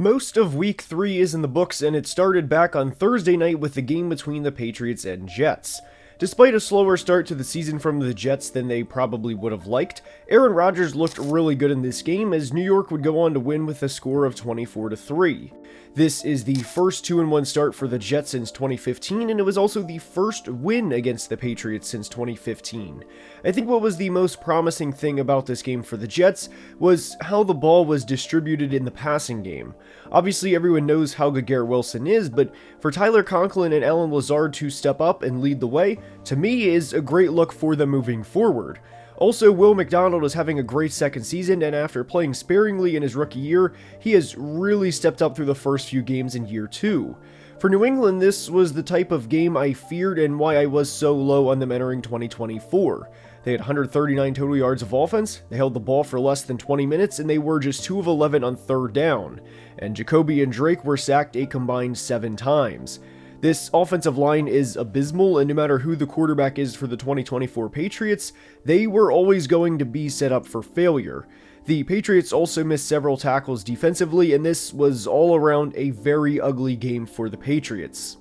Most of Week 3 is in the books, and it started back on Thursday night with the game between the Patriots and Jets. Despite a slower start to the season from the Jets than they probably would have liked, Aaron Rodgers looked really good in this game as New York would go on to win with a score of 24-3. This is the first 2-1 start for the Jets since 2015, and it was also the first win against the Patriots since 2015. I think what was the most promising thing about this game for the Jets was how the ball was distributed in the passing game. Obviously, everyone knows how good Garrett Wilson is, but for Tyler Conklin and Allen Lazard to step up and lead the way, to me, is a great look for them moving forward. Also, Will McDonald is having a great second season, and after playing sparingly in his rookie year, he has really stepped up through the first few games in year 2. For New England, this was the type of game I feared and why I was so low on them entering 2024. They had 139 total yards of offense, they held the ball for less than 20 minutes, and they were just 2 of 11 on third down. And Jacoby and Drake were sacked a combined 7 times. This offensive line is abysmal, and no matter who the quarterback is for the 2024 Patriots, they were always going to be set up for failure. The Patriots also missed several tackles defensively, and this was all around a very ugly game for the Patriots.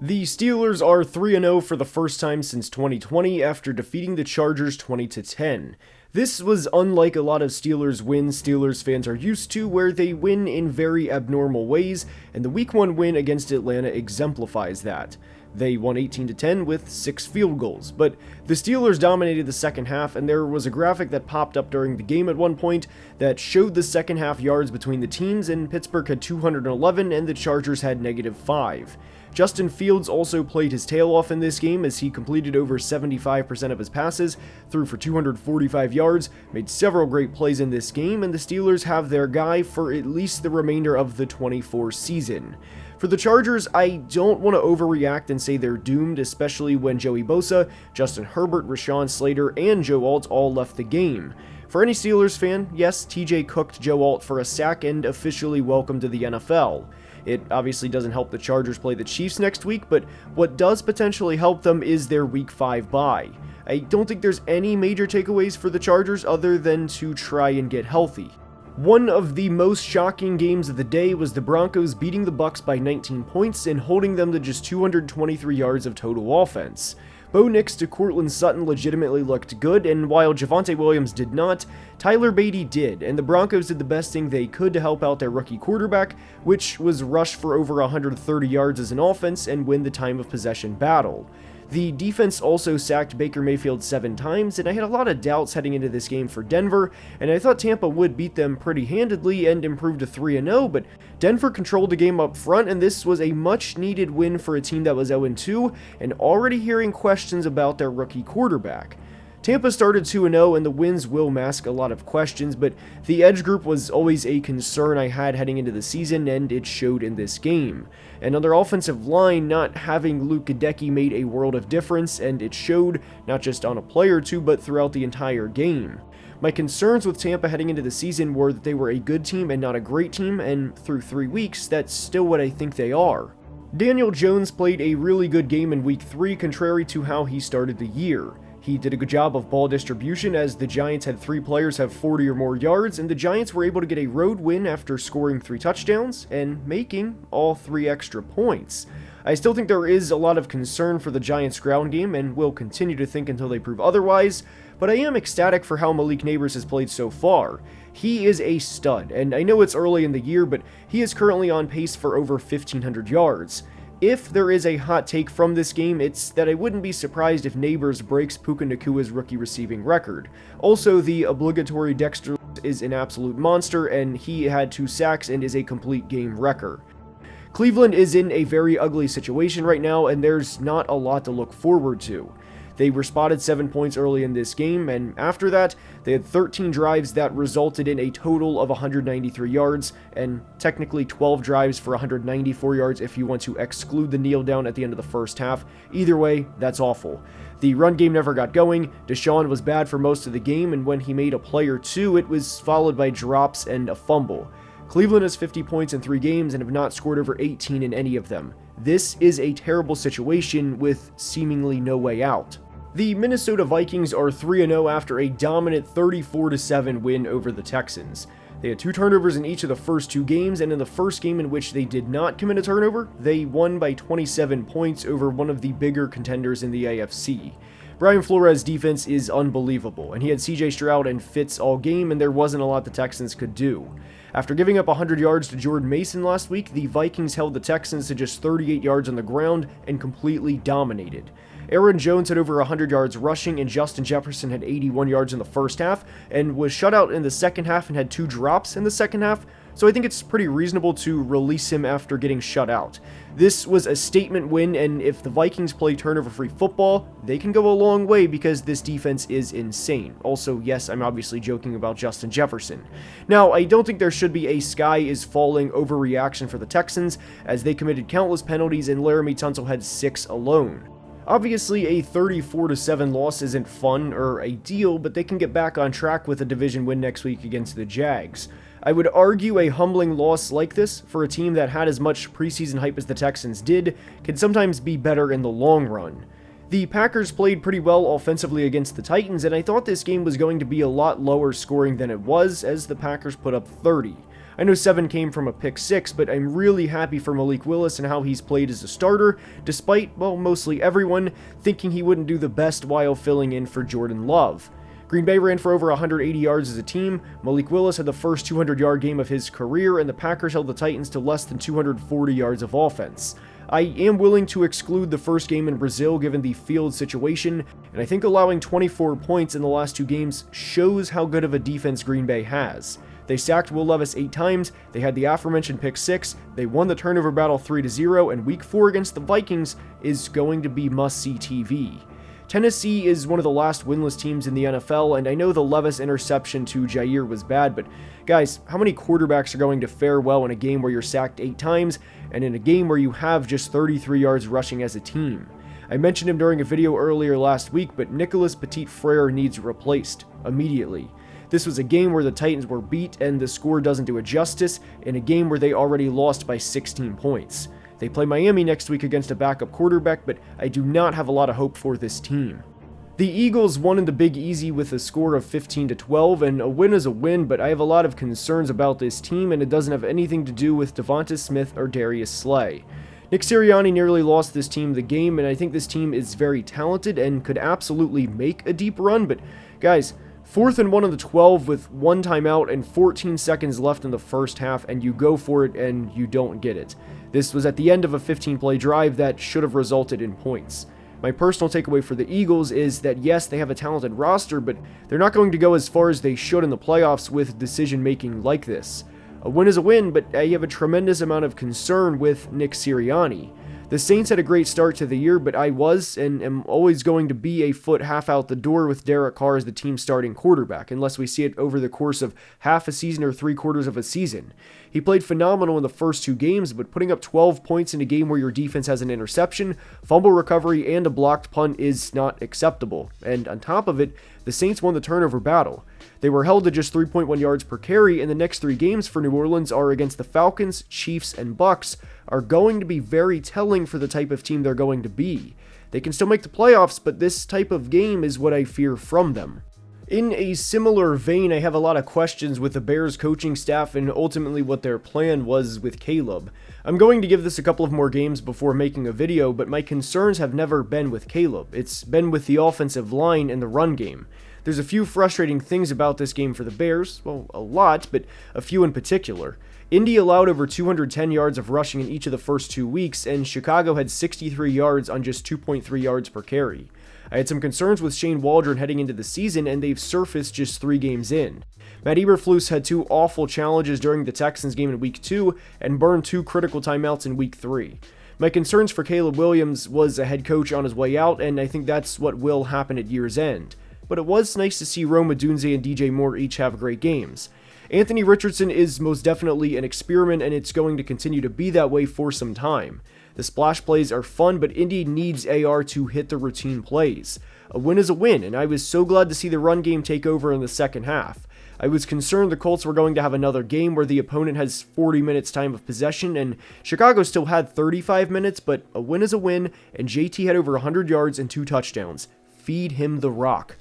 The Steelers are 3-0 for the first time since 2020 after defeating the Chargers 20-10. This was unlike a lot of Steelers wins Steelers fans are used to, where they win in very abnormal ways, and the Week 1 win against Atlanta exemplifies that. They won 18-10 with 6 field goals, but the Steelers dominated the second half, and there was a graphic that popped up during the game at one point that showed the second half yards between the teams, and Pittsburgh had 211 and the Chargers had -5. Justin Fields also played his tail off in this game as he completed over 75% of his passes, threw for 245 yards, made several great plays in this game, and the Steelers have their guy for at least the remainder of the 24 season. For the Chargers, I don't want to overreact and say they're doomed, especially when Joey Bosa, Justin Herbert, Rashawn Slater, and Joe Alt all left the game. For any Steelers fan, yes, TJ cooked Joe Alt for a sack and officially welcome to the NFL. It obviously doesn't help the Chargers play the Chiefs next week, but what does potentially help them is their Week 5 bye. I don't think there's any major takeaways for the Chargers other than to try and get healthy. One of the most shocking games of the day was the Broncos beating the Bucs by 19 points and holding them to just 223 yards of total offense. Bo Nix to Courtland Sutton legitimately looked good, and while Javonte Williams did not, Tyler Beatty did, and the Broncos did the best thing they could to help out their rookie quarterback, which was rush for over 130 yards as an offense and win the time of possession battle. The defense also sacked Baker Mayfield 7 times, and I had a lot of doubts heading into this game for Denver, and I thought Tampa would beat them pretty handedly and improve to 3-0, but Denver controlled the game up front, and this was a much-needed win for a team that was 0-2, and already hearing questions about their rookie quarterback. Tampa started 2-0, and the wins will mask a lot of questions, but the edge group was always a concern I had heading into the season, and it showed in this game. And on their offensive line, not having Luke Gadecki made a world of difference, and it showed not just on a play or two, but throughout the entire game. My concerns with Tampa heading into the season were that they were a good team and not a great team, and through 3 weeks, that's still what I think they are. Daniel Jones played a really good game in Week 3, contrary to how he started the year. He did a good job of ball distribution as the Giants had 3 players have 40 or more yards, and the Giants were able to get a road win after scoring 3 touchdowns and making all 3 extra points. I still think there is a lot of concern for the Giants' ground game and will continue to think until they prove otherwise, but I am ecstatic for how Malik Nabers has played so far. He is a stud, and I know it's early in the year, but he is currently on pace for over 1,500 yards. If there is a hot take from this game, it's that I wouldn't be surprised if Nabers breaks Puka Nacua's rookie receiving record. Also, the obligatory Dexter is an absolute monster, and he had 2 sacks and is a complete game wrecker. Cleveland is in a very ugly situation right now, and there's not a lot to look forward to. They were spotted 7 points early in this game, and after that, they had 13 drives that resulted in a total of 193 yards, and technically 12 drives for 194 yards if you want to exclude the kneel down at the end of the first half. Either way, that's awful. The run game never got going, Deshaun was bad for most of the game, and when he made a play or two, it was followed by drops and a fumble. Cleveland has 50 points in 3 games and have not scored over 18 in any of them. This is a terrible situation with seemingly no way out. The Minnesota Vikings are 3-0 after a dominant 34-7 win over the Texans. They had 2 turnovers in each of the first 2 games, and in the first game in which they did not commit a turnover, they won by 27 points over one of the bigger contenders in the AFC. Brian Flores' defense is unbelievable, and he had CJ Stroud and Fitz all game, and there wasn't a lot the Texans could do. After giving up 100 yards to Jordan Mason last week, the Vikings held the Texans to just 38 yards on the ground and completely dominated. Aaron Jones had over 100 yards rushing, and Justin Jefferson had 81 yards in the first half, and was shut out in the second half and had 2 drops in the second half, so I think it's pretty reasonable to release him after getting shut out. This was a statement win, and if the Vikings play turnover-free football, they can go a long way because this defense is insane. Also, yes, I'm obviously joking about Justin Jefferson. Now, I don't think there should be a sky is falling overreaction for the Texans, as they committed countless penalties and Laramie Tunsil had 6 alone. Obviously, a 34-7 loss isn't fun or ideal, but they can get back on track with a division win next week against the Jags. I would argue a humbling loss like this, for a team that had as much preseason hype as the Texans did, can sometimes be better in the long run. The Packers played pretty well offensively against the Titans, and I thought this game was going to be a lot lower scoring than it was, as the Packers put up 30. I know 7 came from a pick 6, but I'm really happy for Malik Willis and how he's played as a starter, despite, well, mostly everyone thinking he wouldn't do the best while filling in for Jordan Love. Green Bay ran for over 180 yards as a team, Malik Willis had the first 200-yard game of his career, and the Packers held the Titans to less than 240 yards of offense. I am willing to exclude the first game in Brazil given the field situation, and I think allowing 24 points in the last 2 games shows how good of a defense Green Bay has. They sacked Will Levis 8 times, they had the aforementioned pick 6, they won the turnover battle 3-0, and Week 4 against the Vikings is going to be must-see TV. Tennessee is one of the last winless teams in the NFL, and I know the Levis interception to Jair was bad, but guys, how many quarterbacks are going to fare well in a game where you're sacked 8 times, and in a game where you have just 33 yards rushing as a team? I mentioned him during a video earlier last week, but Nicholas Petit-Frere needs replaced immediately. This was a game where the Titans were beat, and the score doesn't do it justice, in a game where they already lost by 16 points. They play Miami next week against a backup quarterback, but I do not have a lot of hope for this team. The Eagles won in the Big Easy with a score of 15-12, and a win is a win, but I have a lot of concerns about this team, and it doesn't have anything to do with Devonta Smith or Darius Slay. Nick Sirianni nearly lost this team the game, and I think this team is very talented and could absolutely make a deep run, but guys, 4th and 1 on the 12 with 1 timeout and 14 seconds left in the first half, and you go for it and you don't get it. This was at the end of a 15-play drive that should have resulted in points. My personal takeaway for the Eagles is that yes, they have a talented roster, but they're not going to go as far as they should in the playoffs with decision-making like this. A win is a win, but I have a tremendous amount of concern with Nick Sirianni. The Saints had a great start to the year, but I was and am always going to be a foot half out the door with Derek Carr as the team's starting quarterback, unless we see it over the course of half a season or 3/4 of a season. He played phenomenal in the first 2 games, but putting up 12 points in a game where your defense has an interception, fumble recovery, and a blocked punt is not acceptable. And on top of it, the Saints won the turnover battle. They were held to just 3.1 yards per carry, and the next 3 games for New Orleans are against the Falcons, Chiefs, and Bucks, are going to be very telling for the type of team they're going to be. They can still make the playoffs, but this type of game is what I fear from them. In a similar vein, I have a lot of questions with the Bears coaching staff and ultimately what their plan was with Caleb. I'm going to give this a couple of more games before making a video, but my concerns have never been with Caleb. It's been with the offensive line and the run game. There's a few frustrating things about this game for the Bears, well, a lot, but a few in particular. Indy allowed over 210 yards of rushing in each of the first 2 weeks, and Chicago had 63 yards on just 2.3 yards per carry. I had some concerns with Shane Waldron heading into the season, and they've surfaced just 3 games in. Matt Eberflus had 2 awful challenges during the Texans game in Week 2, and burned 2 critical timeouts in Week 3. My concerns for Caleb Williams was a head coach on his way out, and I think that's what will happen at year's end. But it was nice to see Rome Odunze and DJ Moore each have great games. Anthony Richardson is most definitely an experiment, and it's going to continue to be that way for some time. The splash plays are fun, but Indy needs AR to hit the routine plays. A win is a win, and I was so glad to see the run game take over in the second half. I was concerned the Colts were going to have another game where the opponent has 40 minutes time of possession, and Chicago still had 35 minutes, but a win is a win, and JT had over 100 yards and 2 touchdowns. Feed him the rock.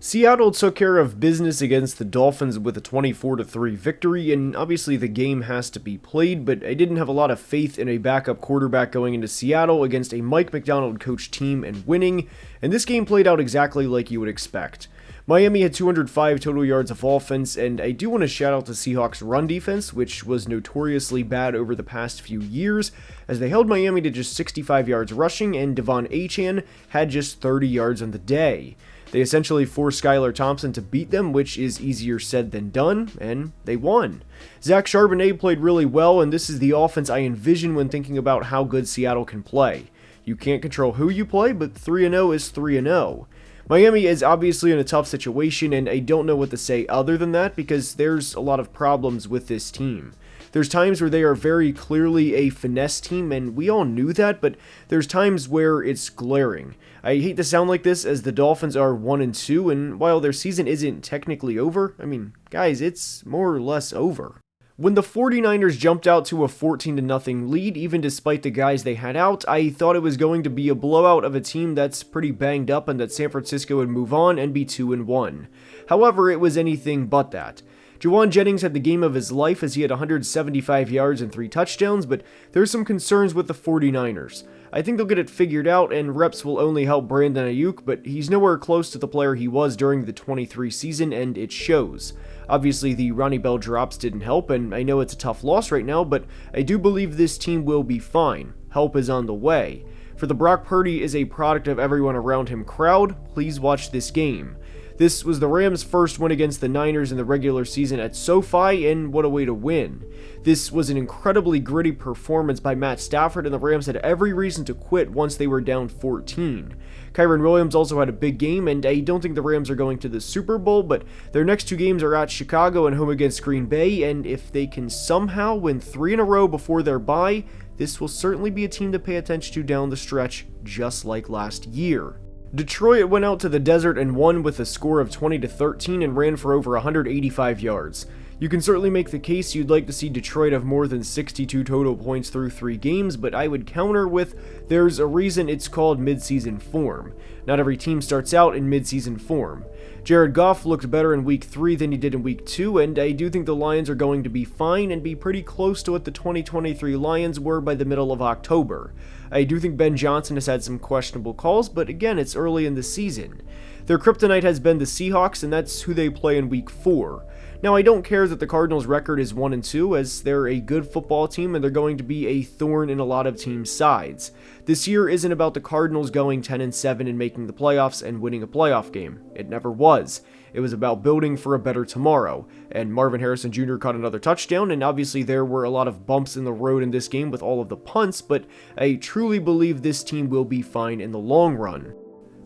Seattle took care of business against the Dolphins with a 24-3 victory, and obviously the game has to be played, but I didn't have a lot of faith in a backup quarterback going into Seattle against a Mike McDonald coached team and winning, and this game played out exactly like you would expect. Miami had 205 total yards of offense, and I do want to shout out the Seahawks' run defense, which was notoriously bad over the past few years, as they held Miami to just 65 yards rushing, and Devon Achane had just 30 yards on the day. They essentially forced Skylar Thompson to beat them, which is easier said than done, and they won. Zach Charbonnet played really well, and this is the offense I envision when thinking about how good Seattle can play. You can't control who you play, but 3-0 is 3-0. Miami is obviously in a tough situation, and I don't know what to say other than that because there's a lot of problems with this team. There's times where they are very clearly a finesse team, and we all knew that, but there's times where it's glaring. I hate to sound like this as the Dolphins are 1-2, and while their season isn't technically over, I mean, guys, it's more or less over. When the 49ers jumped out to a 14-0 lead, even despite the guys they had out, I thought it was going to be a blowout of a team that's pretty banged up and that San Francisco would move on and be 2-1. However, it was anything but that. Juwan Jennings had the game of his life as he had 175 yards and 3 touchdowns, but there's some concerns with the 49ers. I think they'll get it figured out, and reps will only help Brandon Ayuk, but he's nowhere close to the player he was during the 23 season, and it shows. Obviously, the Ronnie Bell drops didn't help, and I know it's a tough loss right now, but I do believe this team will be fine. Help is on the way. For the Brock Purdy is a product of everyone around him crowd, please watch this game. This was the Rams' first win against the Niners in the regular season at SoFi, and what a way to win. This was an incredibly gritty performance by Matt Stafford, and the Rams had every reason to quit once they were down 14. Kyren Williams also had a big game, and I don't think the Rams are going to the Super Bowl, but their next 2 games are at Chicago and home against Green Bay, and if they can somehow win 3 in a row before their bye, this will certainly be a team to pay attention to down the stretch, just like last year. Detroit went out to the desert and won with a score of 20-13 and ran for over 185 yards. You can certainly make the case you'd like to see Detroit have more than 62 total points through 3 games, but I would counter with there's a reason it's called midseason form. Not every team starts out in midseason form. Jared Goff looked better in week 3 than he did in week 2, and I do think the Lions are going to be fine and be pretty close to what the 2023 Lions were by the middle of October. I do think Ben Johnson has had some questionable calls, but again, it's early in the season. Their kryptonite has been the Seahawks, and that's who they play in week 4. Now, I don't care that the Cardinals' record is 1-2, as they're a good football team and they're going to be a thorn in a lot of teams' sides. This year isn't about the Cardinals going 10-7 and making the playoffs and winning a playoff game. It never was. It was about building for a better tomorrow, and Marvin Harrison Jr. caught another touchdown, and obviously there were a lot of bumps in the road in this game with all of the punts, but I truly believe this team will be fine in the long run.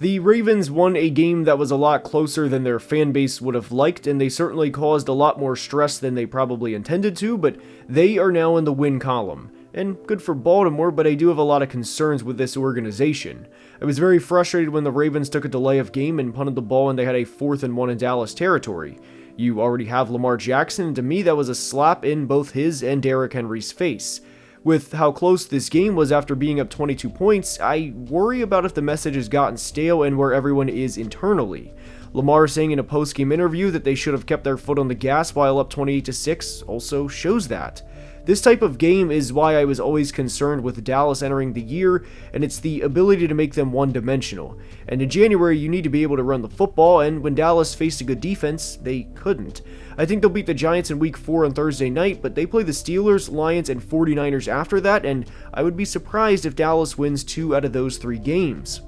The Ravens won a game that was a lot closer than their fan base would have liked, and they certainly caused a lot more stress than they probably intended to, but they are now in the win column. And good for Baltimore, but I do have a lot of concerns with this organization. I was very frustrated when the Ravens took a delay of game and punted the ball and they had a 4th and 1 in Dallas territory. You already have Lamar Jackson, and to me that was a slap in both his and Derrick Henry's face. With how close this game was after being up 22 points, I worry about if the message has gotten stale and where everyone is internally. Lamar saying in a post-game interview that they should have kept their foot on the gas while up 28-6 also shows that. This type of game is why I was always concerned with Dallas entering the year, and it's the ability to make them one-dimensional. And in January, you need to be able to run the football, and when Dallas faced a good defense, they couldn't. I think they'll beat the Giants in week 4 on Thursday night, but they play the Steelers, Lions, and 49ers after that, and I would be surprised if Dallas wins 2 out of those 3 games.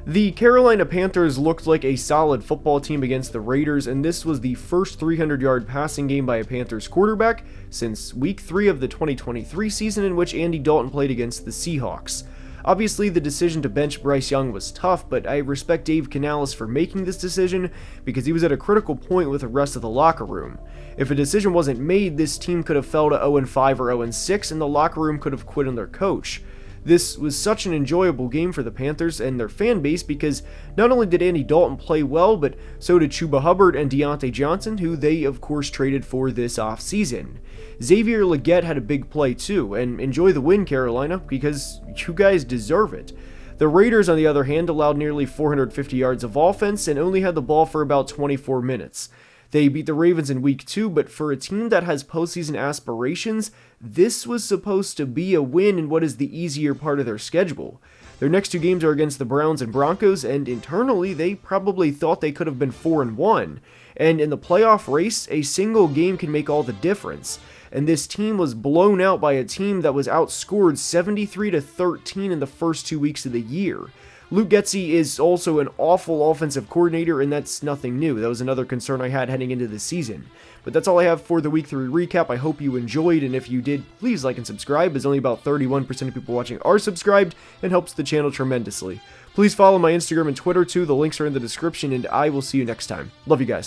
The Carolina Panthers looked like a solid football team against the Raiders, and this was the first 300-yard passing game by a Panthers quarterback since week 3 of the 2023 season, in which Andy Dalton played against the Seahawks. Obviously, the decision to bench Bryce Young was tough, but I respect Dave Canales for making this decision because he was at a critical point with the rest of the locker room. If a decision wasn't made, this team could have fell to 0-5 or 0-6, and the locker room could have quit on their coach. This was such an enjoyable game for the Panthers and their fan base because not only did Andy Dalton play well, but so did Chuba Hubbard and Deontay Johnson, who they of course traded for this offseason. Xavier Legette had a big play too, and enjoy the win, Carolina, because you guys deserve it. The Raiders, on the other hand, allowed nearly 450 yards of offense and only had the ball for about 24 minutes. They beat the Ravens in week 2, but for a team that has postseason aspirations, this was supposed to be a win in what is the easier part of their schedule. Their next 2 games are against the Browns and Broncos, and internally they probably thought they could have been 4-1. And in the playoff race, a single game can make all the difference. And this team was blown out by a team that was outscored 73-13 in the first 2 weeks of the year. Luke Getsy is also an awful offensive coordinator, and that's nothing new. That was another concern I had heading into the season. But that's all I have for the Week 3 recap. I hope you enjoyed, and if you did, please like and subscribe, as only about 31% of people watching are subscribed, and helps the channel tremendously. Please follow my Instagram and Twitter too. The links are in the description, and I will see you next time. Love you guys.